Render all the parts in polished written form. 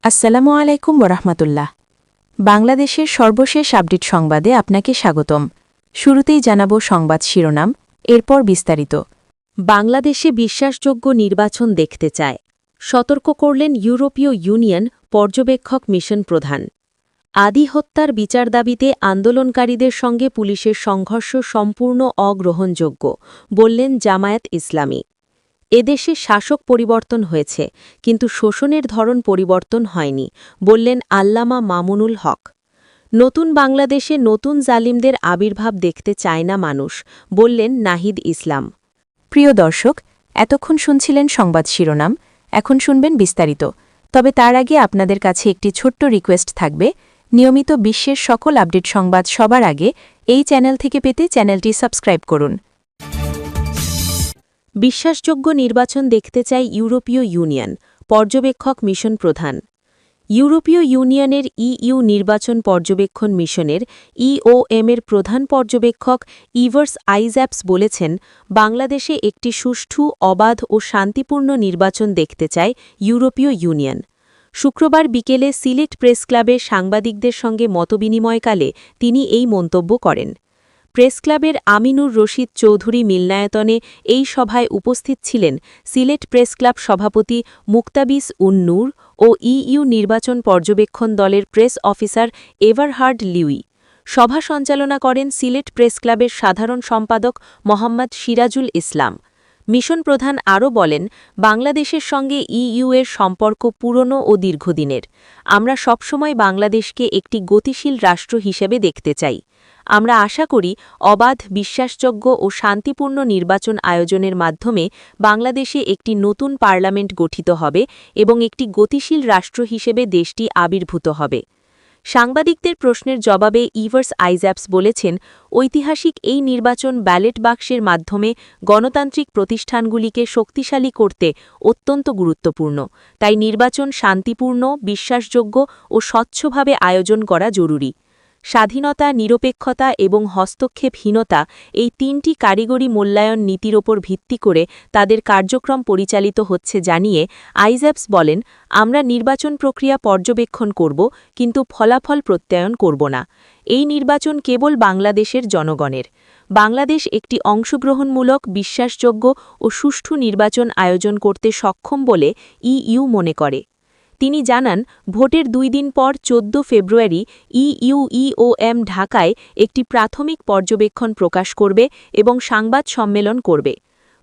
আসসালামু আলাইকুম ওরহমতুল্লাহ। বাংলাদেশের সর্বশেষ আপডেট সংবাদে আপনাকে স্বাগতম। শুরুতেই জানাব সংবাদ শিরোনাম, এরপর বিস্তারিত। বাংলাদেশে বিশ্বাসযোগ্য নির্বাচন দেখতে চায়, সতর্ক করলেন ইউরোপীয় ইউনিয়ন পর্যবেক্ষক মিশন প্রধান। আদি হত্যার বিচার দাবিতে আন্দোলনকারীদের সঙ্গে পুলিশের সংঘর্ষ সম্পূর্ণ অগ্রহণযোগ্য, বললেন জামায়াত ইসলামী। এদেশে শাসক পরিবর্তন হয়েছে, কিন্তু শোষণের ধরন পরিবর্তন হয়নি, বললেন আল্লামা মামুনুল হক। নতুন বাংলাদেশে নতুন জালিমদের আবির্ভাব দেখতে চায় না মানুষ, বললেন নাহিদ ইসলাম। প্রিয় দর্শক, এতক্ষণ শুনছিলেন সংবাদ শিরোনাম, এখন শুনবেন বিস্তারিত। তবে তার আগে আপনাদের কাছে একটি ছোট্ট রিকোয়েস্ট থাকবে। নিয়মিত বিশ্বের সকল আপডেট সংবাদ সবার আগে এই চ্যানেল থেকে পেতে চ্যানেলটি সাবস্ক্রাইব করুন। বিশ্বাসযোগ্য নির্বাচন দেখতে চায় ইউরোপীয় ইউনিয়ন পর্যবেক্ষক মিশন প্রধান। ইউরোপীয় ইউনিয়নের ইইউ নির্বাচন পর্যবেক্ষণ মিশনের ইওএমের প্রধান পর্যবেক্ষক ইভার্স আইজ্যাপস বলেছেন, বাংলাদেশে একটি সুষ্ঠু, অবাধ ও শান্তিপূর্ণ নির্বাচন দেখতে চায় ইউরোপীয় ইউনিয়ন। শুক্রবার বিকেলে সিলেট প্রেস ক্লাবে সাংবাদিকদের সঙ্গে মতবিনিময়কালে তিনি এই মন্তব্য করেন। প্রেসক্লাবের আমিনুর রশিদ চৌধুরী মিলনায়তনে এই সভায় উপস্থিত ছিলেন সিলেট প্রেসক্লাব সভাপতি মুক্তাবিস উন নূর ও ইইউ নির্বাচন পর্যবেক্ষণ দলের প্রেস অফিসার এভারহার্ড লিউই। সভা সঞ্চালনা করেন সিলেট প্রেসক্লাবের সাধারণ সম্পাদক মোহাম্মদ সিরাজুল ইসলাম। মিশন প্রধান আরও বলেন, বাংলাদেশের সঙ্গে ইইউ এর সম্পর্ক পুরনো ও দীর্ঘদিনের। আমরা সবসময় বাংলাদেশকে একটি গতিশীল রাষ্ট্র হিসেবে দেখতে চাই। আমরা আশা করি অবাধ, বিশ্বাসযোগ্য ও শান্তিপূর্ণ নির্বাচন আয়োজনের মাধ্যমে বাংলাদেশে একটি নতুন পার্লামেন্ট গঠিত হবে এবং একটি গতিশীল রাষ্ট্র হিসেবে দেশটি আবির্ভূত হবে। সাংবাদিকদের প্রশ্নের জবাবে ইভার্স আইজ্যাপস বলেছেন, ঐতিহাসিক এই নির্বাচন ব্যালট বাক্সের মাধ্যমে গণতান্ত্রিক প্রতিষ্ঠানগুলিকে শক্তিশালী করতে অত্যন্ত গুরুত্বপূর্ণ। তাই নির্বাচন শান্তিপূর্ণ, বিশ্বাসযোগ্য ও স্বচ্ছভাবে আয়োজন করা জরুরি। স্বাধীনতা, নিরপেক্ষতা এবং হস্তক্ষেপহীনতা এই তিনটি কারিগরি মূল্যায়ন নীতির ওপর ভিত্তি করে তাদের কার্যক্রম পরিচালিত হচ্ছে জানিয়ে আইজ্যাপস বলেন, আমরা নির্বাচন প্রক্রিয়া পর্যবেক্ষণ করব, কিন্তু ফলাফল প্রত্যয়ন করব না। এই নির্বাচন কেবল বাংলাদেশের জনগণের। বাংলাদেশ একটি অংশগ্রহণমূলক, বিশ্বাসযোগ্য ও সুষ্ঠু নির্বাচন আয়োজন করতে সক্ষম বলে ইইউ মনে করে। তিনি জানান, ভোটের 2 দিন পর 14 ফেব্রুয়ারি ইইউইওএম ঢাকায় একটি প্রাথমিক পর্যবেক্ষণ প্রকাশ করবে এবং সংবাদ সম্মেলন করবে।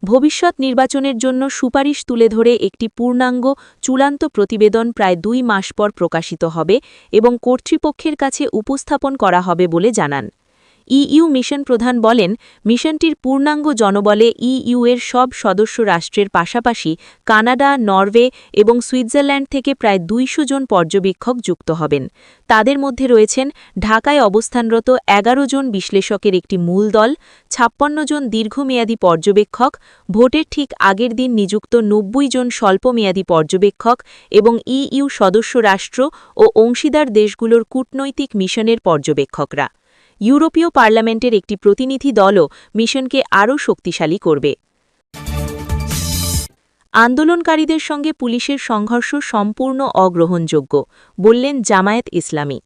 ভবিষ্যৎ নির্বাচনের জন্য সুপারিশ তুলে ধরে একটি পূর্ণাঙ্গ, চূড়ান্ত প্রতিবেদন প্রায় 2 মাস পর প্রকাশিত হবে এবং কর্তৃপক্ষের কাছে উপস্থাপন করা হবে বলে জানান। ইইউ মিশন প্রধান বলেন, মিশনটির পূর্ণাঙ্গ জনবলে ইইউ এর সব সদস্য রাষ্ট্রের পাশাপাশি কানাডা, নরওয়ে এবং সুইজারল্যান্ড থেকে প্রায় 200 জন পর্যবেক্ষক যুক্ত হবেন। তাদের মধ্যে রয়েছেন ঢাকায় অবস্থানরত 11 জন বিশ্লেষকের একটি মূল দল, 56 জন দীর্ঘমেয়াদী পর্যবেক্ষক, ভোটের ঠিক আগের দিন নিযুক্ত 90 জন স্বল্পমেয়াদী পর্যবেক্ষক এবং ইইউ সদস্য রাষ্ট্র ও অংশীদার দেশগুলোর কূটনৈতিক মিশনের পর্যবেক্ষকরা। ইউরোপীয় পার্লামেন্টের একটি প্রতিনিধি দলও মিশনকে আরও শক্তিশালী করবে। আন্দোলনকারীদের সঙ্গে পুলিশের সংঘর্ষ সম্পূর্ণ অগ্রহণযোগ্য, বললেন জামায়াত ইসলামী।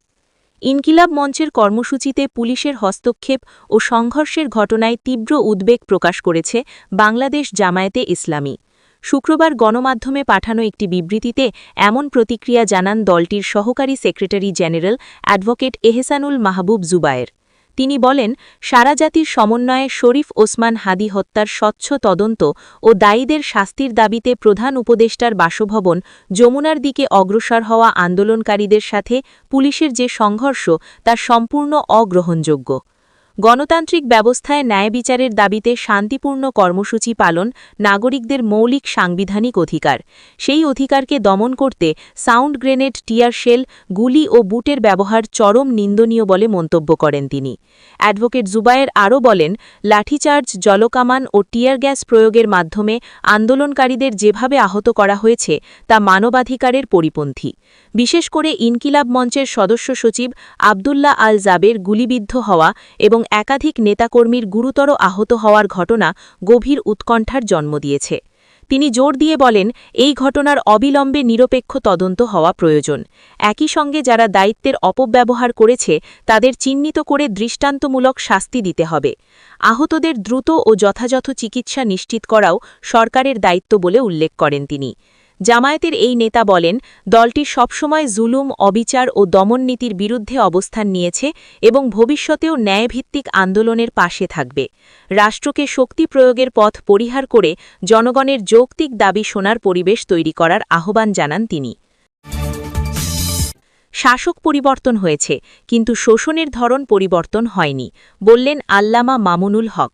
ইনকিলাব মঞ্চের কর্মসূচিতে পুলিশের হস্তক্ষেপ ও সংঘর্ষের ঘটনায় তীব্র উদ্বেগ প্রকাশ করেছে বাংলাদেশ জামায়াতে ইসলামী। শুক্রবার গণমাধ্যমে পাঠানো একটি বিবৃতিতে এমন প্রতিক্রিয়া জানান দলটির সহকারী সেক্রেটারি জেনারেল অ্যাডভোকেট এহসানুল মাহবুব জুবায়ের। তিনি বলেন, সারা জাতির সমন্বয়ে শরীফ ওসমান হাদি হত্যার স্বচ্ছ তদন্ত ও দায়ীদের শাস্তির দাবিতে প্রধান উপদেষ্টার বাসভবন যমুনার দিকে অগ্রসর হওয়া আন্দোলনকারীদের সাথে পুলিশের যে সংঘর্ষ তা সম্পূর্ণ অগ্রহণযোগ্য। গণতান্ত্রিক ব্যবস্থায় ন্যায় বিচারের দাবিতে শান্তিপূর্ণ কর্মসূচি পালন নাগরিকদের মৌলিক সাংবিধানিক অধিকার। সেই অধিকারকে দমন করতে সাউন্ড গ্রেনেড, টিয়ার শেল, গুলি ও বুটের ব্যবহার চরম নিন্দনীয় বলে মন্তব্য করেন তিনি। অ্যাডভোকেট জুবায়ের আরও বলেন, লাঠিচার্জ, জলকামান ও টিয়ার গ্যাস প্রয়োগের মাধ্যমে আন্দোলনকারীদের যেভাবে আহত করা হয়েছে তা মানবাধিকারের পরিপন্থী। বিশেষ করে ইনকিলাব মঞ্চের সদস্য সচিব আবদুল্লাহ আল জাবের গুলিবিদ্ধ হওয়া এবং একাধিক নেতাকর্মীর গুরুতর আহত হওয়ার ঘটনা গভীর উৎকণ্ঠার জন্ম দিয়েছে। তিনি জোর দিয়ে বলেন, এই ঘটনার অবিলম্বে নিরপেক্ষ তদন্ত হওয়া প্রয়োজন। একই সঙ্গে যারা দায়িত্বের অপব্যবহার করেছে তাদের চিহ্নিত করে দৃষ্টান্তমূলক শাস্তি দিতে হবে। আহতদের দ্রুত ও যথাযথ চিকিৎসা নিশ্চিত করাও সরকারের দায়িত্ব বলে উল্লেখ করেন তিনি। জামায়াতের এই নেতা বলেন, দলটি সবসময় জুলুম, অবিচার ও দমননীতির বিরুদ্ধে অবস্থান নিয়েছে এবং ভবিষ্যতেও ন্যায়ভিত্তিক আন্দোলনের পাশে থাকবে। রাষ্ট্রকে শক্তি প্রয়োগের পথ পরিহার করে জনগণের যৌক্তিক দাবি শোনার পরিবেশ তৈরি করার আহ্বান জানান তিনি। শাসক পরিবর্তন হয়েছে, কিন্তু শোষণের ধরন পরিবর্তন হয়নি, বললেন আল্লামা মামুনুল হক।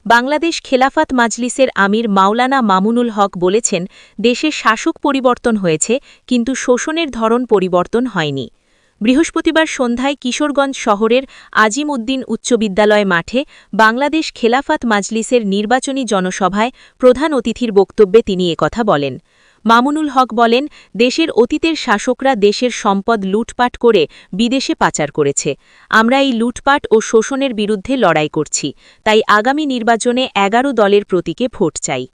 বাংলাদেশ খেলাফত মাজলিসের আমির মাওলানা মামুনুল হক বলেছেন, দেশে শাসক পরিবর্তন হয়েছে, কিন্তু শোষণের ধরন পরিবর্তন হয়নি। বৃহস্পতিবার সন্ধ্যায় কিশোরগঞ্জ শহরের আজিম উদ্দিন উচ্চ বিদ্যালয় মাঠে বাংলাদেশ খেলাফত মাজলিসের নির্বাচনী জনসভায় প্রধান অতিথির বক্তব্যে তিনি একথা বলেন। মামুনুল হক বলেন, দেশের অতীতের শাসকরা দেশের সম্পদ লুটপাট করে বিদেশে পাচার করেছে। আমরা এই লুটপাট ও শোষণের বিরুদ্ধে লড়াই করছি, তাই আগামী নির্বাচনে 11 দলের প্রতীকে ভোট চাই।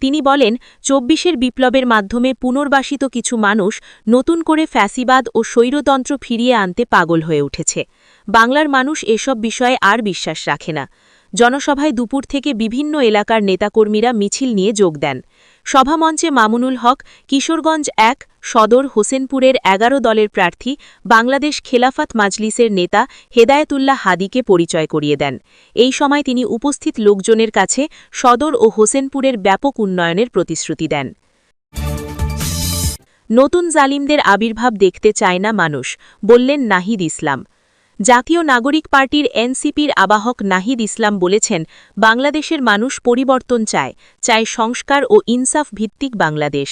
তিনি বলেন, 24-এর বিপ্লবের মাধ্যমে পুনর্বাসিত কিছু মানুষ নতুন করে ফ্যাসিবাদ ও স্বৈরতন্ত্র ফিরিয়ে আনতে পাগল হয়ে উঠেছে। বাংলার মানুষ এসব বিষয়ে আর বিশ্বাস রাখে না। জনসভায় দুপুর থেকে বিভিন্ন এলাকার নেতাকর্মীরা মিছিল নিয়ে যোগ দেন। সভামঞ্চে মামুনুল হক কিশোরগঞ্জ ১ সদর হোসেনপুরের 11 দলের প্রার্থী বাংলাদেশ খেলাফত মাজলিসের নেতা হেদায়েতুল্লাহ হাদিকে পরিচয় করিয়ে দেন। এই সময় তিনি উপস্থিত লোকজনের কাছে সদর ও হোসেনপুরের ব্যাপক উন্নয়নের প্রতিশ্রুতি দেন। নতুন জালিমদের আবির্ভাব দেখতে চায় না মানুষ, বললেন নাহিদ ইসলাম। জাতীয় নাগরিক পার্টির এনসিপির আবাহক নাহিদ ইসলাম বলেছেন, বাংলাদেশের মানুষ পরিবর্তন চায় সংস্কার ও ইনসাফ ভিত্তিক বাংলাদেশ।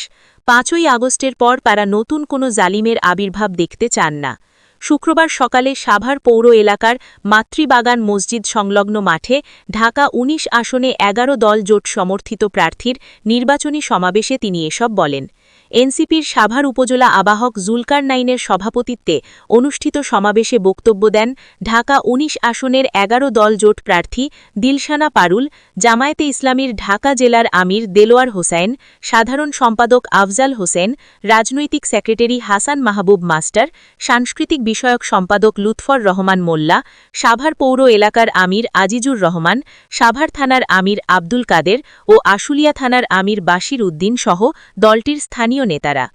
5ই আগস্টের পর তারা নতুন কোনো জালিমের আবির্ভাব দেখতে চান না। শুক্রবার সকালে সাভার পৌর এলাকার মাতৃবাগান মসজিদ সংলগ্ন মাঠে ঢাকা 19 আসনে 11 দল জোট সমর্থিত প্রার্থীর নির্বাচনী সমাবেশে তিনি এসব বলেন। এনসিপির সাভার উপজেলা আবাহক জুলকার নাইনের সভাপতিত্বে অনুষ্ঠিত সমাবেশে বক্তব্য দেন ঢাকা 19 আসনের 11 দল জোট প্রার্থী দিলশানা পারুল, জামায়াতে ইসলামীর ঢাকা জেলার আমির দেলোয়ার হোসেন, সাধারণ সম্পাদক আফজাল হোসেন, রাজনৈতিক সেক্রেটারি হাসান মাহবুব মাস্টার, সাংস্কৃতিক বিষয়ক সম্পাদক লুৎফর রহমান মোল্লা, সাভার পৌর এলাকার আমির আজিজুর রহমান, সাভার থানার আমির আব্দুল কাদের ও আশুলিয়া থানার আমির বাশির উদ্দিন সহ দলটির স্থানীয় নেতারা।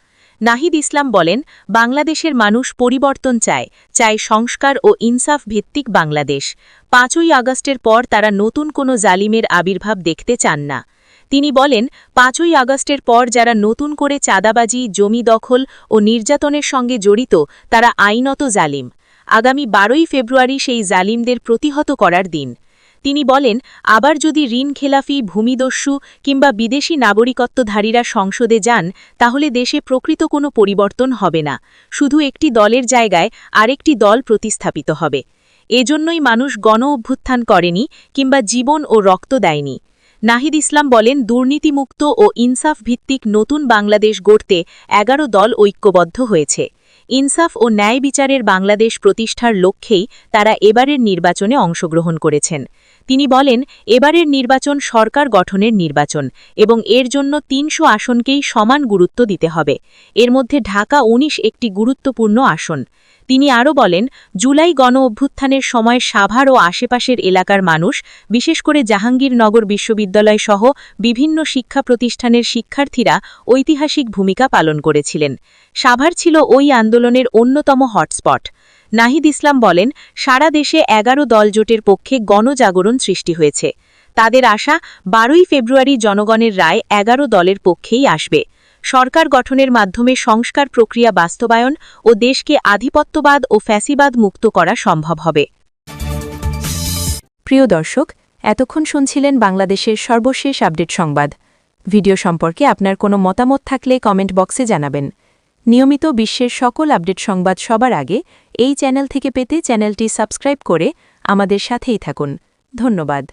নাহিদ ইসলাম বলেন, বাংলাদেশের মানুষ পরিবর্তন চায় সংস্কার ও ইনসাফ ভিত্তিক বাংলাদেশ। 5ই আগস্টের পর তারা নতুন কোনো জালিমের আবির্ভাব দেখতে চান না। তিনি বলেন, 5ই আগস্টের পর যারা নতুন করে চাঁদাবাজি, জমি দখল ও নির্যাতনের সঙ্গে জড়িত তারা আইনত জালিম। আগামী 12ই ফেব্রুয়ারি সেই জালিমদের প্রতিহত করার দিন। তিনি বলেন, আবার যদি ঋণখেলাফি, ভূমিদস্যু কিংবা বিদেশি নাগরিকত্বধারীরা সংসদে যান, তাহলে দেশে প্রকৃত কোনো পরিবর্তন হবে না, শুধু একটি দলের জায়গায় আরেকটি দল প্রতিস্থাপিত হবে। এজন্যই মানুষ গণ অভ্যুত্থান করেনি কিংবা জীবন ও রক্ত দেয়নি। নাহিদ ইসলাম বলেন, দুর্নীতিমুক্ত ও ইনসাফ ভিত্তিক নতুন বাংলাদেশ গড়তে 11 দল ঐক্যবদ্ধ হয়েছে। ইনসাফ ও ন্যায় বিচারের বাংলাদেশ প্রতিষ্ঠার লক্ষ্যেই তারা এবারের নির্বাচনে অংশগ্রহণ করেছেন। তিনি বলেন, এবারের নির্বাচন সরকার গঠনের নির্বাচন এবং এর জন্য 300 আসনকেই সমান গুরুত্ব দিতে হবে। এর মধ্যে ঢাকা 19 একটি গুরুত্বপূর্ণ আসন। তিনি আরও বলেন, জুলাই গণ অভ্যুত্থানের সময় সাভার ও আশেপাশের এলাকার মানুষ, বিশেষ করে জাহাঙ্গীরনগর বিশ্ববিদ্যালয় সহ বিভিন্ন শিক্ষা প্রতিষ্ঠানের শিক্ষার্থীরা ঐতিহাসিক ভূমিকা পালন করেছিলেন। সাভার ছিল ওই আন্দোলনের অন্যতম হটস্পট। নাহিদ ইসলাম বলেন, সারা দেশে 11 দল জোটের পক্ষে গণজাগরণ সৃষ্টি হয়েছে। তাদের আশা 12ই ফেব্রুয়ারি জনগণের রায় 11 দলের পক্ষেই আসবে। সরকার গঠনের মাধ্যমে সংস্কার প্রক্রিয়া বাস্তবায়ন ও দেশকে আধিপত্যবাদ ও ফ্যাসিবাদ মুক্ত করা সম্ভব হবে। প্রিয় দর্শক, এতক্ষণ শুনছিলেন বাংলাদেশের সর্বশেষ আপডেট সংবাদ। ভিডিও সম্পর্কে আপনার কোনো মতামত থাকলে কমেন্ট বক্সে জানাবেন। নিয়মিত বিশ্বের সকল আপডেট সংবাদ সবার আগে এই চ্যানেল থেকে পেতে চ্যানেলটি সাবস্ক্রাইব করে আমাদের সাথেই থাকুন। ধন্যবাদ।